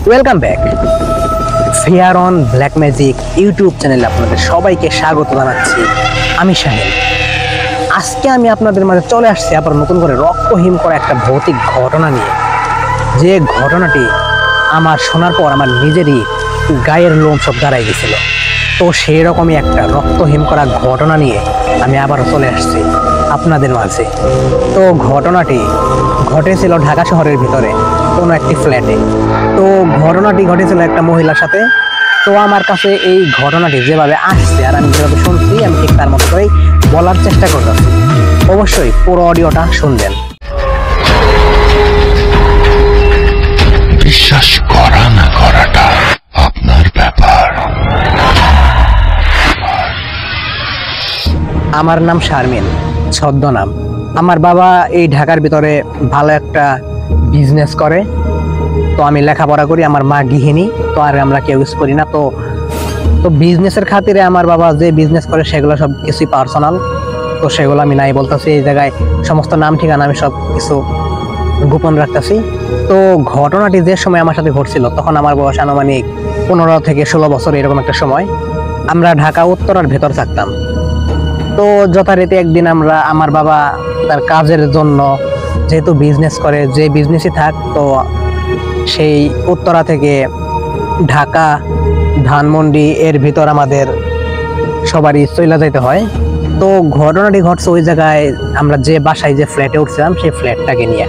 Welcome back fair on black magic YouTube চ্যানেলে আপনাদের সবাইকে স্বাগত জানাচ্ছি। আমি শাহিন। আজকে আমি আপনাদের মাঝে চলে আসছি আবার নতুন করে রক্তহীন করা একটা ভৌতিক ঘটনা নিয়ে, যে ঘটনাটি আমার শোনার পর আমার নিজেরই গায়ের লোম সব দাঁড়াই গেছিল। তো সেই রকমই একটা রক্তহীন করা ঘটনা নিয়ে আমি আবারও চলে আসছি আপনাদের মাঝে। তো ঘটনাটি ঘটেছিল ঢাকা শহরের ভিতরে কোনো একটি ফ্ল্যাটে। তো ঘটনাটি ঘটেছিল একটা মহিলার সাথে। তো আমার কাছে এই ঘটনাটি যেভাবে আসছে আর আমি যেভাবে শুনছি, আমি ঠিক তার মতো করেই বলার চেষ্টা করতেছি। অবশ্যই পুরো অডিওটা শুনবেন। বিশ্বাস করা না করাটা আপনার ব্যাপার। আমার নাম শারমিন, ছদ্মনাম। আমার বাবা এই ঢাকার ভিতরে ভালো একটা বিজনেস করে। তো আমি লেখাপড়া করি, আমার মা গৃহিণী। তো আর আমরা কেউ ইউজ করি না। তো বিজনেসের খাতিরে আমার বাবা যে বিজনেস করে সেগুলো সব কিছুই পার্সোনাল। তো সেগুলো আমি নাই বলতেছি। এই জায়গায় সমস্ত নাম ঠিকানা আমি সব কিছু গোপন রাখতেছি। তো ঘটনাটি যে সময় আমার সাথে ঘটছিল তখন আমার বয়স আনুমানিক 15 থেকে 16 বছর, এরকম একটা সময়। আমরা ঢাকা উত্তরার ভেতর থাকতাম। তো যথারীতি একদিন আমার বাবা তার কাজের জন্য, যেহেতু বিজনেস করে, যে বিজনেসই থাক, তো সেই উত্তরা থেকে ঢাকা ধানমন্ডি এর ভিতর আমাদের সবারই চলে যাইতে হয়। তো ঘটনাটি ঘটছে ওই জায়গায়, আমরা যে বাসায় যে ফ্ল্যাটে উঠছিলাম সেই ফ্ল্যাটটাকে নিয়ে।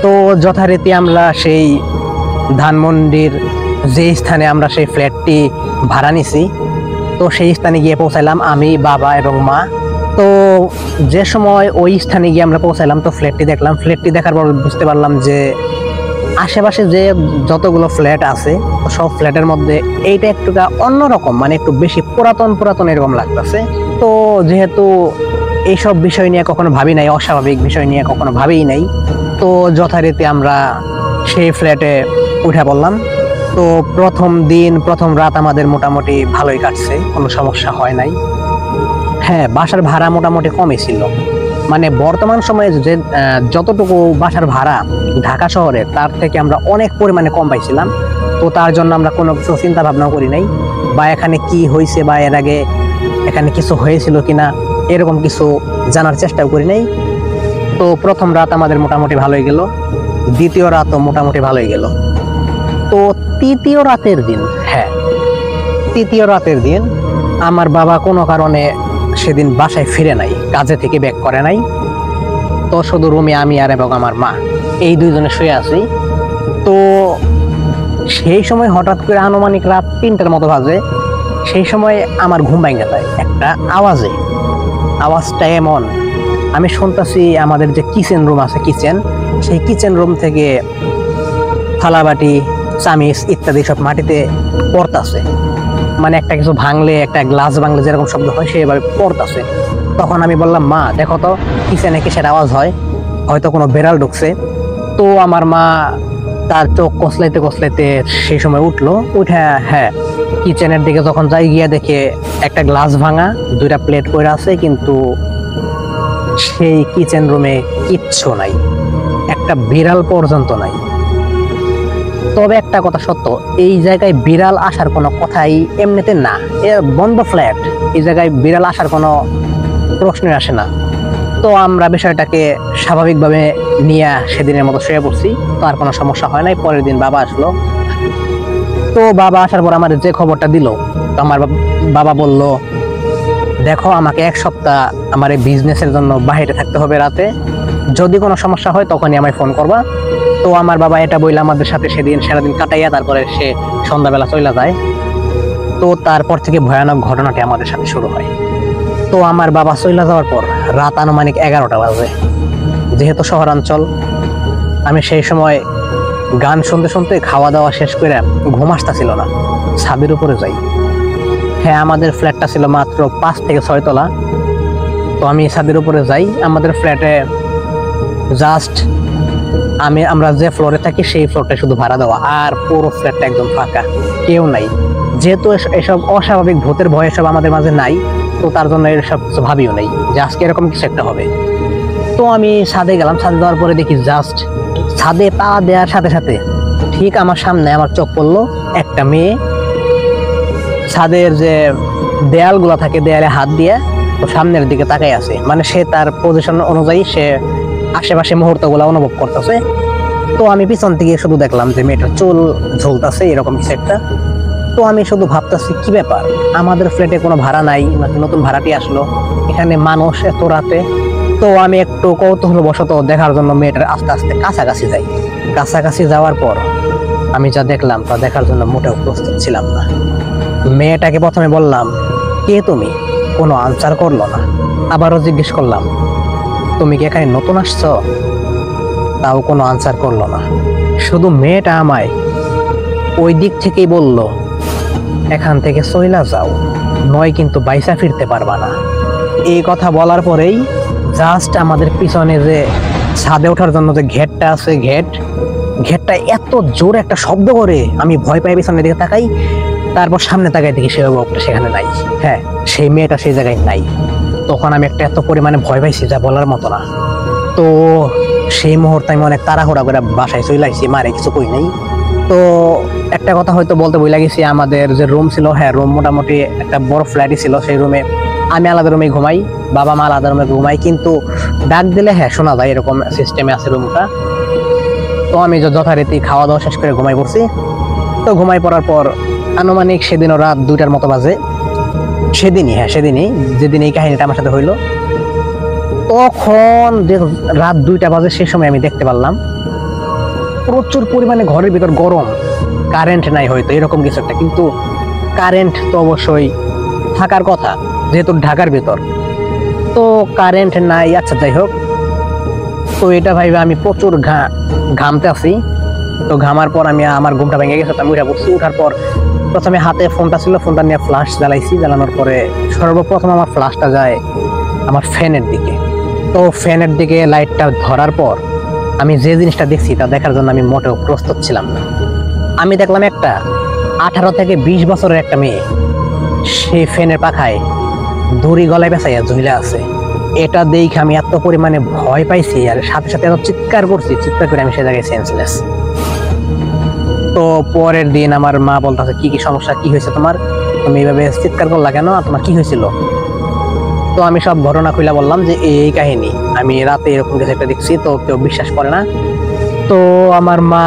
তো যথারীতি আমরা সেই ধানমন্ডির যে স্থানে আমরা সেই ফ্ল্যাটটি ভাড়া নিছি, তো সেই স্থানে গিয়ে পৌঁছাইলাম আমি, বাবা এবং মা। তো যে সময় ওই স্থানে গিয়ে আমরা পৌঁছাইলাম, তো ফ্ল্যাটটি দেখলাম। ফ্ল্যাটটি দেখার পর বুঝতে পারলাম যে আশেপাশে যে যতগুলো ফ্ল্যাট আছে সব ফ্ল্যাটের মধ্যে এইটা একটু অন্যরকম, মানে একটু বেশি পুরাতন এরকম লাগতেছে। তো যেহেতু এইসব বিষয় নিয়ে কখনো ভাবি নাই, অস্বাভাবিক বিষয় নিয়ে কখনো ভাবিই নাই, তো যথারীতি আমরা সেই ফ্ল্যাটে উঠে পড়লাম। তো প্রথম রাত আমাদের মোটামুটি ভালোই কাটছে, কোনো সমস্যা হয় নাই। হ্যাঁ, বাসার ভাড়া মোটামুটি কমই ছিল। মানে বর্তমান সময়ে যে যতটুকু বাসার ভাড়া ঢাকা শহরে, তার থেকে আমরা অনেক পরিমাণে কম পাইছিলাম। তো তার জন্য আমরা কোনো কিছু চিন্তা ভাবনাও করি নাই, বা এখানে কি হয়েছে বা এর আগে এখানে কিছু হয়েছিল কিনা এরকম কিছু জানার চেষ্টাও করি নাই। তো প্রথম রাত আমাদের মোটামুটি ভালোই গেল, দ্বিতীয় রাতও মোটামুটি ভালোই গেল। তো তৃতীয় রাতের দিন আমার বাবা কোনো কারণে সেদিন বাসায় ফিরে নাই, কাজে থেকে ব্যাক করে নাই। তো শুধু রুমে আমি আর এবং আমার মা এই দুইজনে শুয়ে আছি। তো সেই সময় হঠাৎ করে আনুমানিক রাত 3টার মতো বাজে। সেই সময় আমার ঘুম ভেঙে যায় একটা আওয়াজটা এমন, আমি শুনতেছি আমাদের যে কিচেন রুম আছে, সেই কিচেন রুম থেকে থালাবাটি, চামিচ ইত্যাদি সব মাটিতে পড়তাছে। মানে একটা কিছু ভাঙলে, একটা গ্লাস ভাঙলে যেরকম শব্দ হয় সেভাবে পড়তাছে। তখন আমি বললাম, মা দেখো তো কিচেনে কিসের আওয়াজ হয়, হয়তো কোনো বেড়াল ঢুকছে। তো আমার মা তার চোখ কসলাইতে সেই সময় উঠলো। উঠে হ্যাঁ, কিচেনের দিকে যখন যাই, গিয়ে দেখে একটা গ্লাস ভাঙা, 2টা প্লেট পড়ে আছে, কিন্তু সেই কিচেন রুমে কিচ্ছু নাই, একটা বিড়াল পর্যন্ত নাই। তবে একটা কথা সত্য, এই জায়গায় বিড়াল আসার কোনো কথাই এমনিতে না, বন্ধ ফ্ল্যাট, এই জায়গায় বিড়াল আসার কোনো প্রশ্নই আসে না। তো আমরা বিষয়টাকে স্বাভাবিকভাবে নিয়ে সেদিনের মতো শুয়ে পড়ছি। তো আর কোনো সমস্যা হয় নাই। পরের দিন বাবা আসলো। তো বাবা আসার পর আমার যে খবরটা দিল, তো আমার বাবা বলল, দেখো আমাকে 1 সপ্তাহ আমার এই বিজনেসের জন্য বাইরে থাকতে হবে রাতে, যদি কোনো সমস্যা হয় তখনই আমায় ফোন করবা। তো আমার বাবা এটা বললে আমাদের সাথে সেদিন সারাদিন কাটাইয়া তারপরে সে সন্ধ্যাবেলা চলে যায়। তো তারপর থেকে ভয়ানক ঘটনাটি আমাদের সাথে শুরু হয়। তো আমার বাবা চলে যাওয়ার পর রাত আনুমানিক 11টা বাজে। যেহেতু শহরাঞ্চল, আমি সেই সময় গান শুনতে খাওয়া দাওয়া শেষ করে ঘুম আসতেছিল না, ছাদের উপরে যাই। হ্যাঁ, আমাদের ফ্ল্যাটটা ছিল মাত্র 5 থেকে 6 তলা। তো আমি ছাদের উপরে যাই। আমাদের ফ্ল্যাটে জাস্ট আমরা যে ফ্লোরে থাকি সেই ফ্লোরটা শুধু ভাড়া দেওয়া, আর পুরো ফ্ল্যাটটা একদম ফাঁকা, কেউ নাই। যেহেতু এসব অস্বাভাবিক ভূতের ভয় সব আমাদের মাঝে নাই, তো তার জন্য এসব কিছু ভাবিও নাই যে আজকে এরকম কিছু একটা হবে। তো আমি ছাদে গেলাম। ছাদে যাওয়ার পরে দেখি জাস্ট ছাদে পা দেওয়ার সাথে সাথে ঠিক আমার সামনে আমার চোখ পড়লো, একটা মেয়ে ছাদের যে দেয়ালগুলো থাকে দেয়ালে হাত দিয়ে তো সামনের দিকে তাকাই আছে, মানে সে তার পজিশন অনুযায়ী সে আশেপাশে মুহূর্তগুলো অনুভব করতেছে। তো আমি পিছন থেকে শুধু দেখলাম যে মেয়েটার চুল ঝুলতেছে এরকম কিছু একটা। তো আমি শুধু ভাবতেছি কি ব্যাপার, আমাদের ফ্ল্যাটে কোনো ভাড়া নাই নাকি নতুন ভাড়াটি আসলো, এখানে মানুষ এত রাতে। তো আমি একটু কৌতূহলবশত দেখার জন্য মেয়েটার আস্তে আস্তে কাছাকাছি যাই। কাছাকাছি যাওয়ার পর আমি যা দেখলাম তা দেখার জন্য মোটেও প্রস্তুত ছিলাম না। মেয়েটাকে প্রথমে বললাম, কে তুমি? কোনো আনসার করলো না। আবারও জিজ্ঞেস করলাম, তুমি কি এখানে নতুন আসছো? তাও কোনো আনসার করলো না। শুধু মেয়েটা আমায় ওই দিক থেকেই বলল, এখান থেকে চইলা যাও, নয় কিন্তু বাইসা ফিরতে পারবা না। এই কথা বলার পরেই জাস্ট আমাদের পিছনে যে ছাদে ওঠার জন্য যে গেটটা আছে, ঘেরটা এত জোরে একটা শব্দ করে আমি ভয় পাই, পিছনের দিকে তাকাই। তারপর সামনে তাকাই দেখি সে লোকটা সেখানে নাই। হ্যাঁ, সেই মেয়েটা সেই জায়গায় নাই। তখন আমি একটা এত পরিমাণে ভয় পাইছি যা বলার মতো না। তো সেই মুহূর্তে আমি অনেক তাড়াহুড়া করে বাসায় চলে আসছি, মারে কিছু কই নাই। তো একটা কথা হয়তো বলতে বলে গেছি, আমাদের যে রুম ছিল, হ্যাঁ রুম মোটামুটি একটা বড় ফ্ল্যাটই ছিল। সেই রুমে আমি আলাদা রুমে ঘুমাই, বাবা মা আলাদা রুমে ঘুমাই, কিন্তু ডাক দিলে হ্যাঁ শোনা যায়, এরকম সিস্টেমে আছে রুমটা। তো আমি যথারীতি খাওয়া দাওয়া শেষ করে ঘুমাই পড়ছি। তো ঘুমাই পড়ার পর আনুমানিক সেদিনও রাত 2টার মতো বাজে। সেদিনই যেদিন এই কাহিনীটা আমার সাথে হইলো, তখন যে রাত 2টা বাজে সেই সময় আমি দেখতে পারলাম প্রচুর পরিমাণে ঘরের ভিতর গরম, কারেন্ট নাই হয়তো এরকম কিছু একটা, কিন্তু কারেন্ট তো অবশ্যই থাকার কথা যেহেতু ঢাকার ভিতর। তো কারেন্ট নাই, আচ্ছা যাই হোক। তো এটা ভাইবে আমি প্রচুর ঘামতে আছি। তো ঘামার পর আমি আমার ঘুমটা ভেঙে গেছে, তো আমি উঠে পড়ছি। উঠার পর প্রথমে হাতে ফোনটা ছিল, ফোনটা নিয়ে ফ্ল্যাশ জ্বালাইছি। জ্বালানোর পরে সর্বপ্রথম আমার ফ্ল্যাশটা যায় আমার ফ্যানের দিকে। তো ফ্যানের দিকে লাইটটা ধরার পর আমি যে জিনিসটা দেখছি তা দেখার জন্য আমি মোটেও প্রস্তুত ছিলাম না। আমি দেখলাম একটা 18 থেকে 20 বছরের একটা মেয়ে, সে ফ্যানের পাখায় দড়ি গলায় পেঁচাইয়া ঝুলে আছে। এটা দেখে আমি এত পরিমাণে ভয় পাইছি, আর সাথে সাথে এত চিৎকার করছি, চিৎকার করে আমি সে জায়গায় সেন্সলেস। তো পরের দিন আমার মা বলতেছে, কি কি সমস্যা, কি হয়েছে তোমার, তুমি এইভাবে চিৎকার করলা কেন, আর তোমার কি হয়েছিল? তো আমি সব ঘটনা খুলে বললাম যে এই কাহিনী, আমি রাতে এরকম কিছু একটা দেখছি। তো কেউ বিশ্বাস করে না। তো আমার মা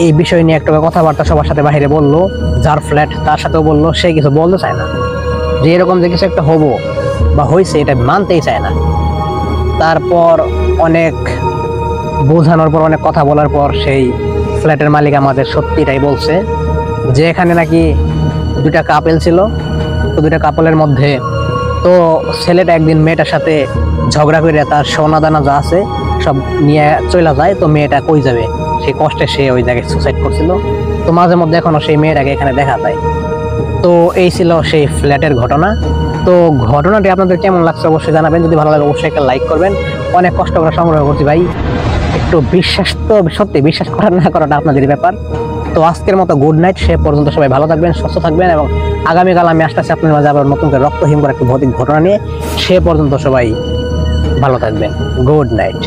এই বিষয় নিয়ে একটা কথাবার্তা সবার সাথে বাইরে বললো, যার ফ্ল্যাট তার সাথেও বললো, সে কিছু বলতে চায় না, যে এরকম যে কিছু একটা হবো বা হয়েছে এটা মানতেই চায় না। তারপর অনেক বোঝানোর পর, অনেক কথা বলার পর সেই ফ্ল্যাটের মালিক আমাদের সত্যিটাই বলছে যে এখানে নাকি 2টা কাপল ছিল। তো 2টা কাপলের মধ্যে তো ছেলেটা একদিন মেয়েটার সাথে ঝগড়া করে তার সোনা দানা যা আছে সব নিয়ে চলে যায়। তো মেয়েটা কই যাবে, সেই কষ্টে সে ওই জায়গায় সুসাইড করছিল। তো মাঝে মধ্যে এখনো সেই মেয়েটাকে এখানে দেখা যায়। তো এই ছিল সেই ফ্ল্যাটের ঘটনা। তো ঘটনাটি আপনাদের কেমন লাগছে অবশ্যই জানাবেন। যদি ভালো লাগে অবশ্যই একটা লাইক করবেন। অনেক কষ্ট করে সংগ্রহ করছি ভাই, একটু বিশ্বাস তো সত্যি বিশ্বাস করার না করাটা আপনাদেরই ব্যাপার। তো আজকের মতো গুড নাইট। সে পর্যন্ত সবাই ভালো থাকবেন, সুস্থ থাকবেন, এবং আগামীকাল আমি আসতেছি আপনার মাঝে আবার নতুন করে রক্তহীন করে একটা ভৌতিক ঘটনা নিয়ে। সে পর্যন্ত সবাই ভালো থাকবেন। Good night.